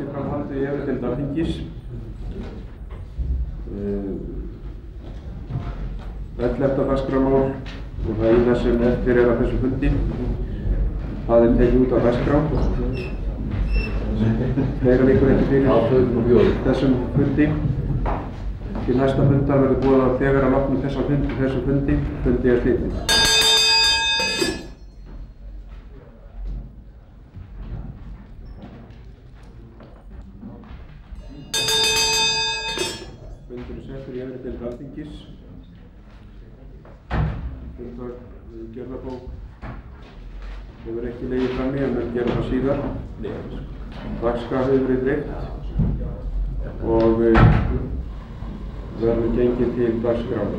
Framhaldið í efri deild Alþingis. 11. dagskrármál og það eina sem eftir af þessu fundi. Það tekið út af dagskrá. Fleira liggur ekki fyrir þessum fundi. Til næsta fundar verður boðað þegar að loknum þessum fundi. Fundi slitið. Fundurinn settur í efri deild Alþingis. Fundargerðabók hefur ekki legið frammi en mun gera það síðar. Dagskrá hefur verið dreift og verður gengið til dagskrár.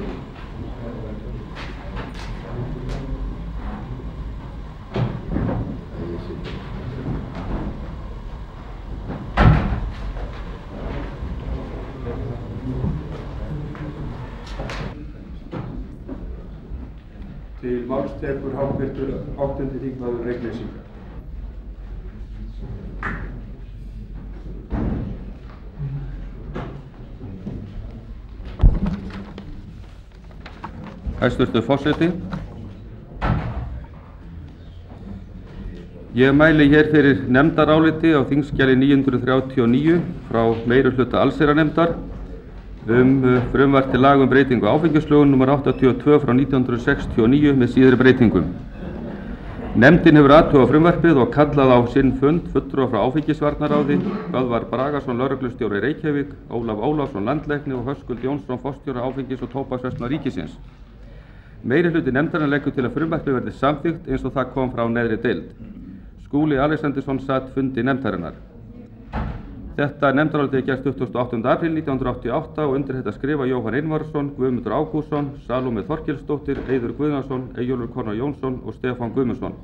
Til máls tekur háttvirtur 8. þingmaður Reyknesinga. Hæstvirtur forseti. Ég mæli hér fyrir nefndaráliti á þingskjali 939 frá meirihluta allsherjarnefndar frumvarp til laga breytingu á áfengislögum nr. 82 frá 1969 með síðari breytingum. Nefndin hefur athugað frumvarpið og kallað á sinn fund fulltrúa frá áfengisvarnaráði, Böðvar Bragason lögreglustjóri Reykjavík, Ólaf Ólafsson landlækni og Höskuld Jónsson forstjóra áfengis- og tóbaksverslunar ríkisins. Meirihluti nefndarinnar leggur til að frumvarpið verði samþykkt eins og það kom frá neðri deild. Skúli Alexandersson sat fundi nefndarinnar. Þetta nefndarálitið gerst 28. apríl 1988 og undir þetta skrifa Jóhann Einvarsson, Guðmundur Ágústsson, Salóme Þorkelsdóttir, Eiður Guðnason, Eyjólfur Konráð Jónsson og Stefán Guðmundsson.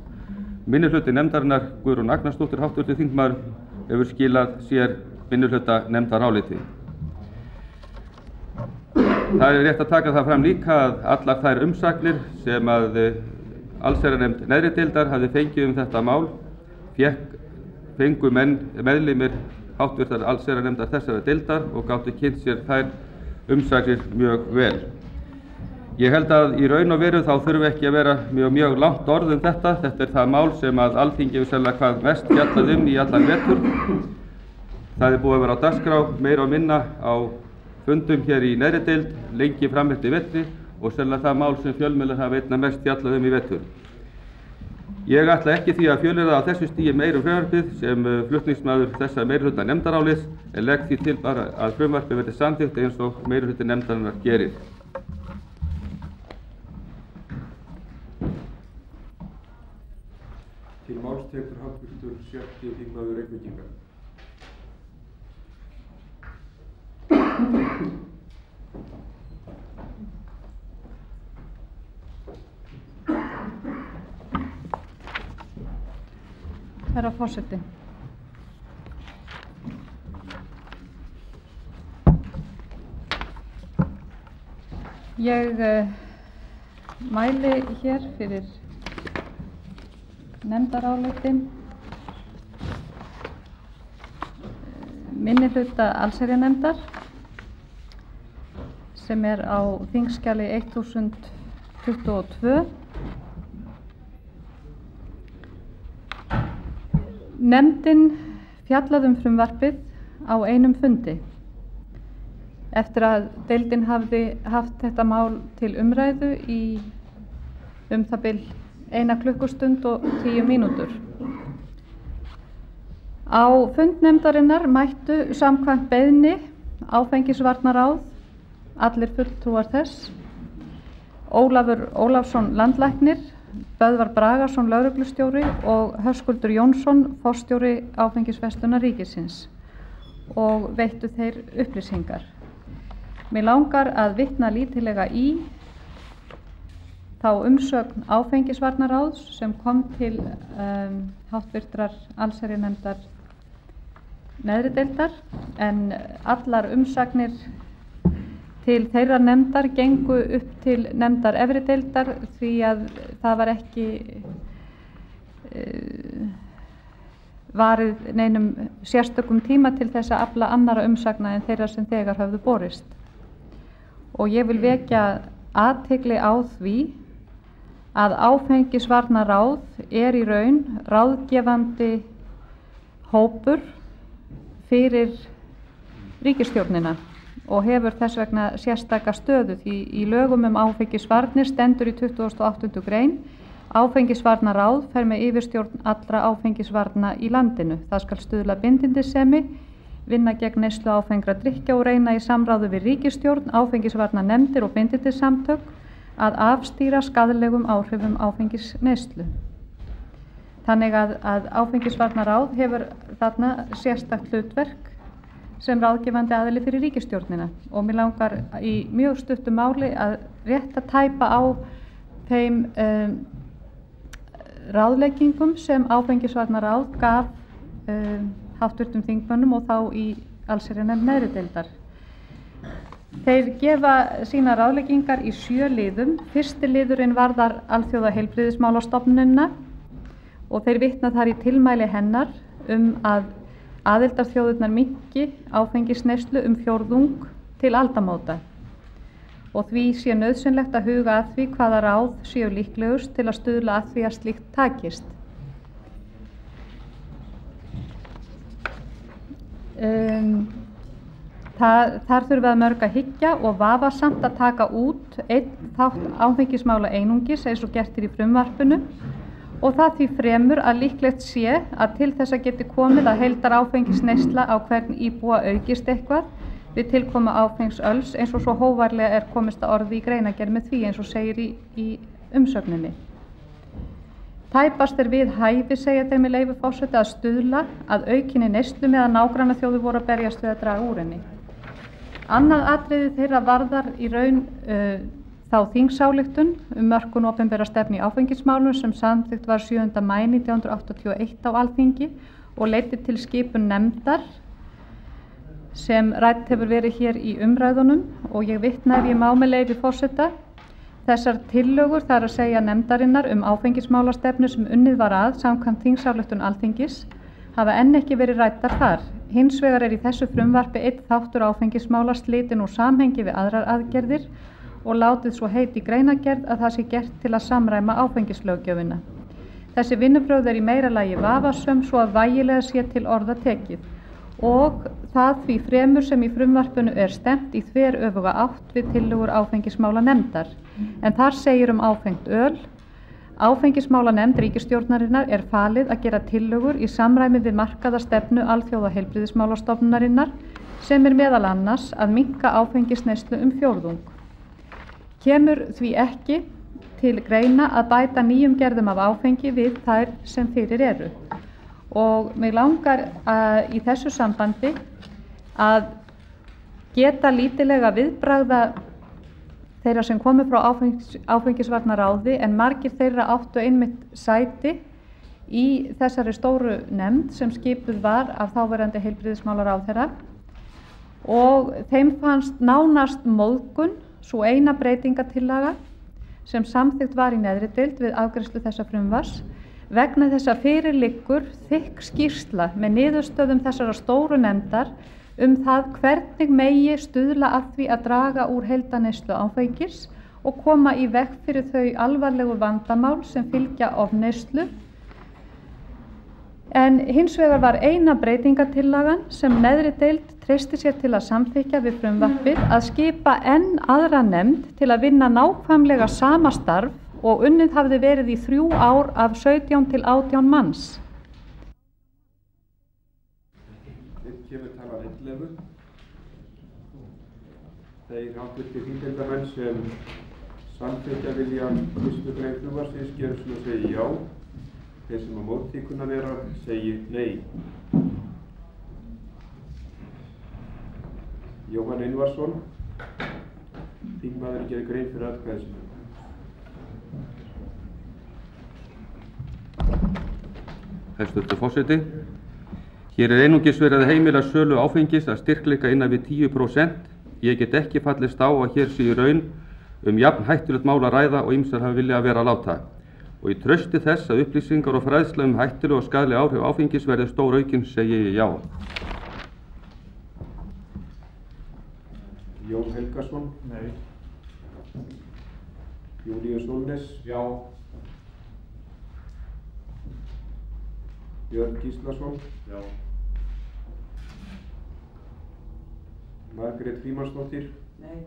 Minnihluti nefndarinnar, Guðrún Agnarsdóttir, háttvirtur þingmaður, hefur skilað sér minnihluta nefndaráliti. Það er rétt að taka það fram líka að allar þær umsagnir sem að allsherjarnefnd neðri deildar hafði fengið þetta mál fengu meðlimir háttvirtar allsherjarnefndar þessara deildar og gátu kynnt sér þær umsagnir mjög vel. Ég held að í raun og veru þá þurfi ekki að vera mjög langt orð þetta. Þetta er það mál sem að Alþingi hefur sennilega hvað mest fjallað í allan vetur. Það er búið að vera á dagskrá meira og minna á fundum hér í neðri deild lengi fram eftir vetri og sennilega það mál sem fjölmiðlar hafa einna mest fjallað í vetur. Ég ætla ekki því að fjölyrða á þessu stigi meira frumvarpið sem flutningsmaður þessa meirihluta nefndarálits en legg því til bara að frumvarpið verði samþykkt eins og meirihluti nefndarinnar gerir. Til máls tekur háttvirtur 7. þingmaður Reyknesinga. Herra forseti. Ég mæli hér fyrir nefndaráliti minnihluta allsherjarnefndar sem er á þingskjali 1022. Nefndin fjallaði frumvarpið á einum fundi eftir að deildin hafði haft þetta mál til umræðu í það bil 1 klukkustund og 10 mínútur. Á fund nefndarinnar mættu samkvæmt beiðni áfengisvarnaráð, allir fulltrúar þess, Ólafur Ólafsson landlæknir, Böðvar Bragason lögreglustjóri og Höskuldur Jónsson forstjóri áfengisverslunar ríkisins og veittu þeir upplýsingar. Mig langar að vitna lítillega í þá umsögn áfengisvarnaráðs sem kom til háttvirtrar allsherjarnefndar neðri deildar, en allar umsagnir til þeirra nefndar gengu upp til nefndar efri deildar því að það var ekki varið neinum sérstökum tíma til þess að afla annara umsagna en þeirra sem þegar höfðu borist. Og ég vil vekja athygli á því að áfengisvarnaráð er í raun ráðgefandi hópur fyrir ríkisstjórnina og hefur þess vegna sérstaka stöðu því í lögum áfengisvarnir stendur í 28. grein: áfengisvarnaráð fer með yfirstjórn allra áfengisvarna í landinu. Það skal stuðla bindindissemi, vinna gegn neyslu áfengra drykkja og reyna í samráði við ríkisstjórn, áfengisvarnanefndir og bindindissamtök að afstýra skaðlegum áhrifum áfengisneyslu. Þannig að áfengisvarnaráð hefur þarna sérstakt hlutverk sem ráðgefandi aðili fyrir ríkisstjórnina og mér langar í mjög stuttu máli að rétt að tæpa á þeim ráðleggingum sem áfengisvarnaráð gaf háttvirtum þingmönnum og þá í allsherjarnefnd neðri deildar. Þeir gefa sína ráðleggingar í 7 liðum. Fyrsti liðurinn varðar Alþjóðaheilbrigðismálastofnunina og þeir vitna þar í tilmæli hennar að aðildarþjóðirnar minnki áfengisneyslu 1/4 til aldamóta og því sé nauðsynlegt að huga að því hvaða ráð séu líklegust til að stuðla að því að slíkt takist. Þar þurfum við að mörg að hyggja og vafasamt að taka út einn þátt áfengismála einungis eins og gert í frumvarpinu og það því fremur að líklegt sé að til þess að geti komið að heildar áfengisneysla á hvern íbúa aukist eitthvað við tilkomu áfengsöls eins og svo hóvarlega er komist að orði í greinargerð með því eins og segir í umsögninni. Tæpast er við hæfi, segja þeir með leyfi forseta, að stuðla að aukinni neyslu meðan nágrannaþjóðir voru að berjast við að draga úr henni. Annað atriði þeirra varðar í raun þá þingsályktun mörkun opinberra stefnu í áfengismálum sem samþykkt var 7. maí 1981 á Alþingi og leiddi til skipun nefndar sem rædd hefur verið hér í umræðunum og ég vitna ef ég má með leyfi forseta. Þessar tillögur, það er að segja nefndarinnar áfengismálastefnu sem unnið var að samkvæmt þingsályktun Alþingis, hafa enn ekki verið ræddar þar. Hins vegar er í þessu frumvarpi einn þáttur áfengismála slitinn úr samhengi við aðrar aðgerðir og látið svo heiti í greinargerð að það sé gert til að samræma áfengislöggjöfina. Þessi vinnubrögð er í meira lagi vafasöm svo að vægilega sé til orða tekið og það því fremur sem í frumvarpinu er stefnt í þveröfuga átt við tillögur áfengismálanefndar. En þar segir áfengt öl: áfengismálanefnd ríkisstjórnarinnar er falið að gera tillögur í samræmi við markaða stefnu Alþjóðaheilbrigðismálastofnunarinnar sem er meðal annars að minnka áfengisneyslu 1/4. Kemur því ekki til greina að bæta nýjum gerðum af áfengi við þær sem fyrir eru. Og mig langar í þessu sambandi að geta lítilega viðbragða þeirra sem komu frá áfengisvarnaráði en margir þeirra áttu einmitt sæti í þessari stóru nefnd sem skipuð var af þáverandi heilbrigðismálaráðherra og þeim fannst nánast móðgun sú eina breytingatillaga sem samþykkt var í neðri deild við afgreiðslu þessa frumvarps vegna þess að fyrir liggur þykk skýrsla með niðurstöðum þessara stóru nefndar það hvernig megi stuðla að því að draga úr heildarneyslu áfengis og koma í veg fyrir þau alvarlegu vandamál sem fylgja ofneyslu. En hins vegar var eina breytingatillagan sem neðri deild treysti sér til að samþykkja við frumvarpið að skipa enn aðra nefnd til að vinna nákvæmlega sama starf og unnið hafði verið í 3 ár af 17 til 18 manns. Kemur talan 11. Þeir háttvirtir þingdeildarmenn sem samþykkja vilja 1. grein frumvarpsins gera svo að segja já. Þeir sem á móti kunna vera segir nei. Jóhann Einvarsson, þingmaður gerir grein fyrir atkvæði sínu. Hæstvirtur forseti. Hér einungis verið að heimila sölu áfengis að styrkleika innan við 10%. Ég get ekki fallist á að hér sé í raun jafn hættulegt mál að ræða og ýmsar hafa viljað vera að láta. Og í trausti þess að upplýsingar og fræðsla hættuleg og skaðleg áhrif áfengis verði stór aukin segi ég já. Jón Helgason. Nei. Júlíus Olnes. Já. Björn Gíslason. Já. Margrét Frímannsdóttir. Nei.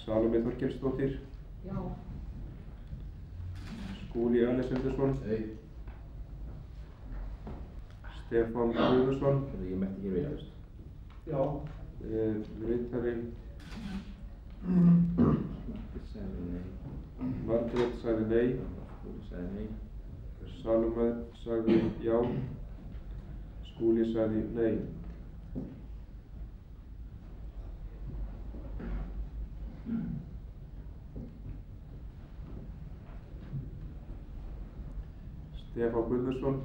Salome Þorkelsdóttir. Já. Skúli Alessandursson. Nei. Stefán Guðmundsson. Ég mætti ekki veitast. Já. Ritari. Margrét sagði nei. Skúli sagði nei. Salome sagði já. Skúli sagði nei. Stefán Guðmundsson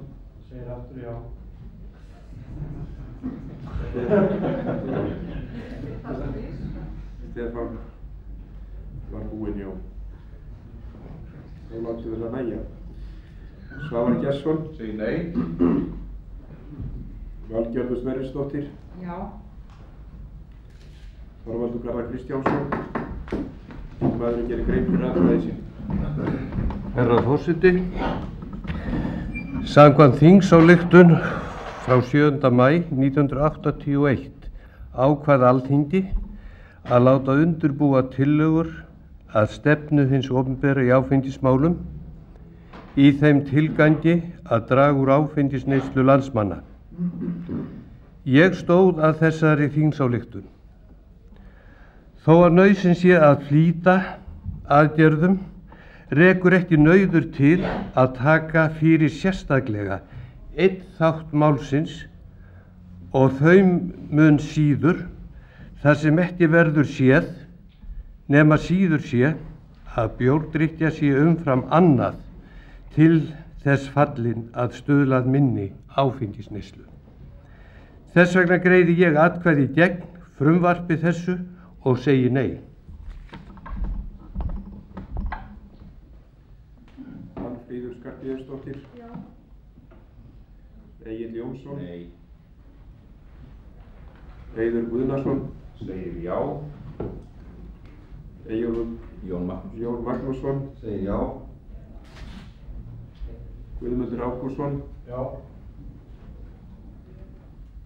segir aftur já. Stefán var búinn já. Þá láttu við það nægja. Svavar Gesson segir nei. Valgerður Sverrisdóttir já. Þorvaldur Garðar Kristjánsson. Maðurinn gerir grein fyrir atkvæði sínu. Herra forseti. Samkvæmt þingsályktun frá 7. maí 1981 ákvað Alþingi að láta undirbúa tillögur að stefnu hins opinbera í áfengismálum í þeim tilgangi að draga úr áfengisneyslu landsmanna. Ég stóð að þessari þingsályktun. Þó að nauðsyn sé að flýta aðgerðum rekur ekki nauður til að taka fyrir sérstaklega einn þátt málsins og þau mun síður þar sem ekki verður séð nema síður sé að bjórdrykkja sé umfram annað til þess fallin að stuðla að minni áfengisneyslu. Þess vegna greiði ég atkvæði gegn frumvarpi þessu og segi nei. Hallfríður Skarphéðinsdóttir. Já. Egill Jónsson. Nei. Heiður Guðnason. Segir já. Jón Magnússon. Segir já. Guðmundur Ágústsson. Já.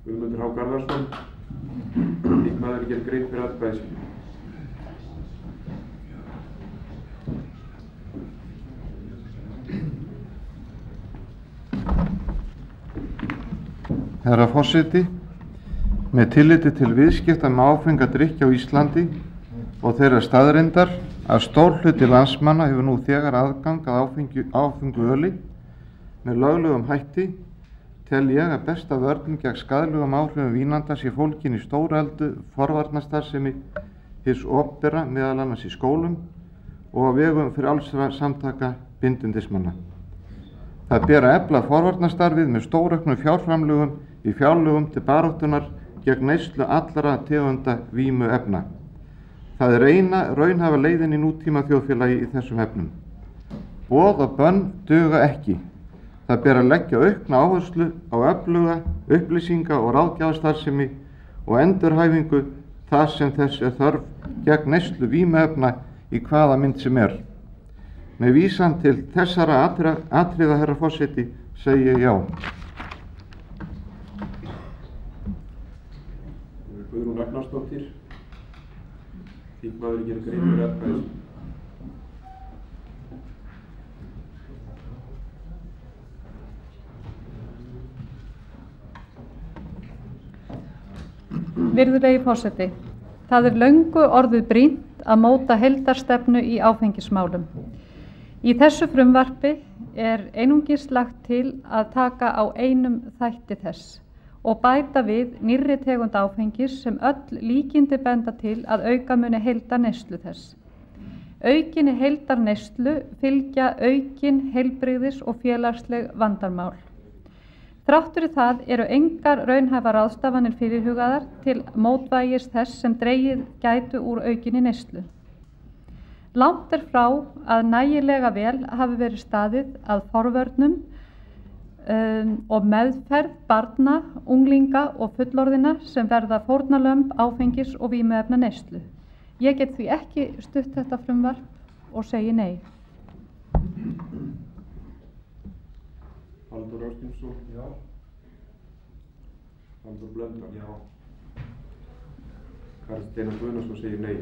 Guðmundur H. Garðarsson. Þingmaður gerir grein fyrir atkvæði sínu. Herra forseti, með tilliti til viðskipta með áfenga drykkja á Íslandi og þeirra staðreyndar að stór hluti landsmanna hefur nú þegar aðgang að áfengu öli með löglegum hætti, tel ég að besta vörn gegn skaðlegum áhrifum vínanda sé fólgin í stórældu forvarnastarfsemi hins opinbera, meðal annars í skólum og á vegum frjálsra samtaka bindindismanna. Það ber að efla forvarnastarfið með stórauknum fjárframlögum í fjárlögum til baráttunar gegn neyslu allra tegunda vímuefna. Það er eina raunhæfa leiðin í nútíma þjóðfélagi í þessum efnum. Boð og bönn duga ekki. Það ber að leggja aukna áherslu á öfluga upplýsinga og ráðgjafarstarfsemi og endurhæfingu þar sem þess er þörf gegn neyslu vímuefna í hvaða mynd sem er. Með vísan til þessara atriða, herra forseti, segi ég já. Guðrún Ragnarsdóttir, þingmaður gerir grein fyrir atkvæði. Virðulegi forseti, það er löngu orðið brýnt að móta heildarstefnu í áfengismálum. Í þessu frumvarpi er einungis lagt til að taka á einum þætti þess og bæta við nýrri tegund áfengis sem öll líkindi benda til að auka muni heildarneyslu þess. Aukinni heildarneyslu fylgja aukin heilbrigðis- og félagsleg vandamál. Þrátt fyrir það eru engar raunhæfar ráðstafanir fyrirhugaðar til mótvægis þess sem dregið gætu úr aukinni neyslu. Langt er frá að nægilega vel hafi verið staðið að forvörnum og meðferð barna, unglinga og fullorðina sem verða fórnarlömb áfengis- og vímuefna neyslu. Ég get því ekki stutt þetta frumvarp og segi nei. Halldór Ásgrímsson. Já. Halldór Blöndal. Já. Karl Steinar Guðnason segir nei.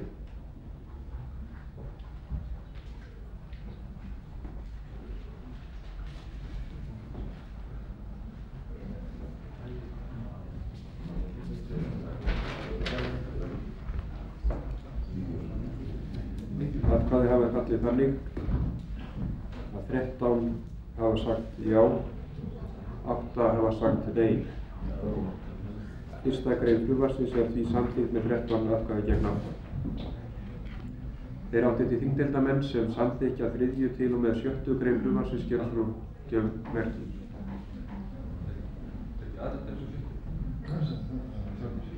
Atkvæði hafa fallið þannig að 13 hafa sagt já, 8 hafa sagt nei. Fyrsta grein frumvarpsins er því samþykkt með 13 atkvæði gegn 8. Þeir háttvirtir þingdeildarmenn sem samþykkja 3. til og með 7. grein frumvarpsins gera svo merki.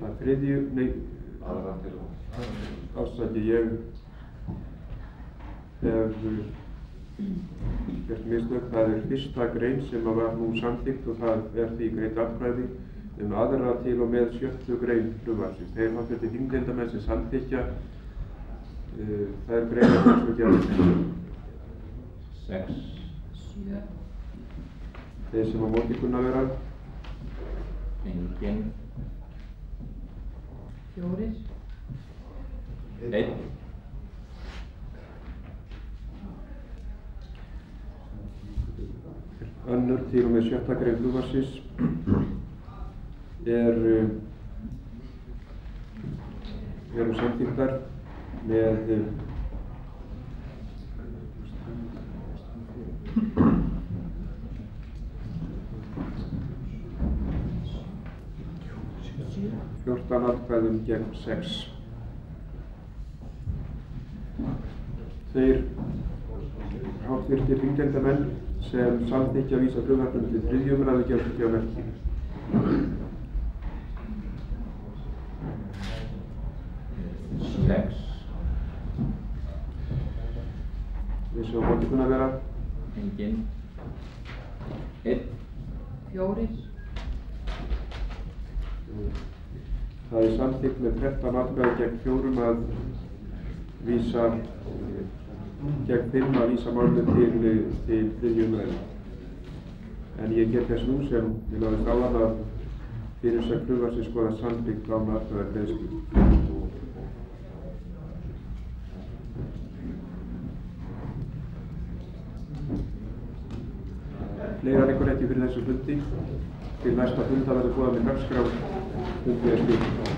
Það 3. nei, afsaki, ég hef gert mistök. Það er fyrsta grein sem var nú samþykkt og það er því greitt atkvæði aðra til og með 7. grein frumvarpsins. Þeir háttvirtir þingdeildarmenn sem samþykkja þær greinar sem svo gerðist. 6. 7. Þeir sem á móti kunna vera. Enginn. 4. 1. Önnur til og með 7. grein frumvarpsins eru samþykktar með fjórtán atkvæðum gegn 6. Þeir háttvirtir þingdeildarmenn sem samþykkja að vísa frumvarpinu til 3. umræðu gera svo merki. Þeir sem á móti kunna vera. Enginn. 1. 4. Það er samþykkt með 13 atkvæði gegn 4 að vísa gegn 5 að vísa málinu til 3. umræðu. En ég get þess nú sem við náðum áðan að fyrirsögn frumvarpsins skoðast samþykkt án atkvæðagreiðslu. Fleira liggur ekki fyrir þessu fundi. Til næsta funda verður boðað með dagskrá. Fundið er slitið.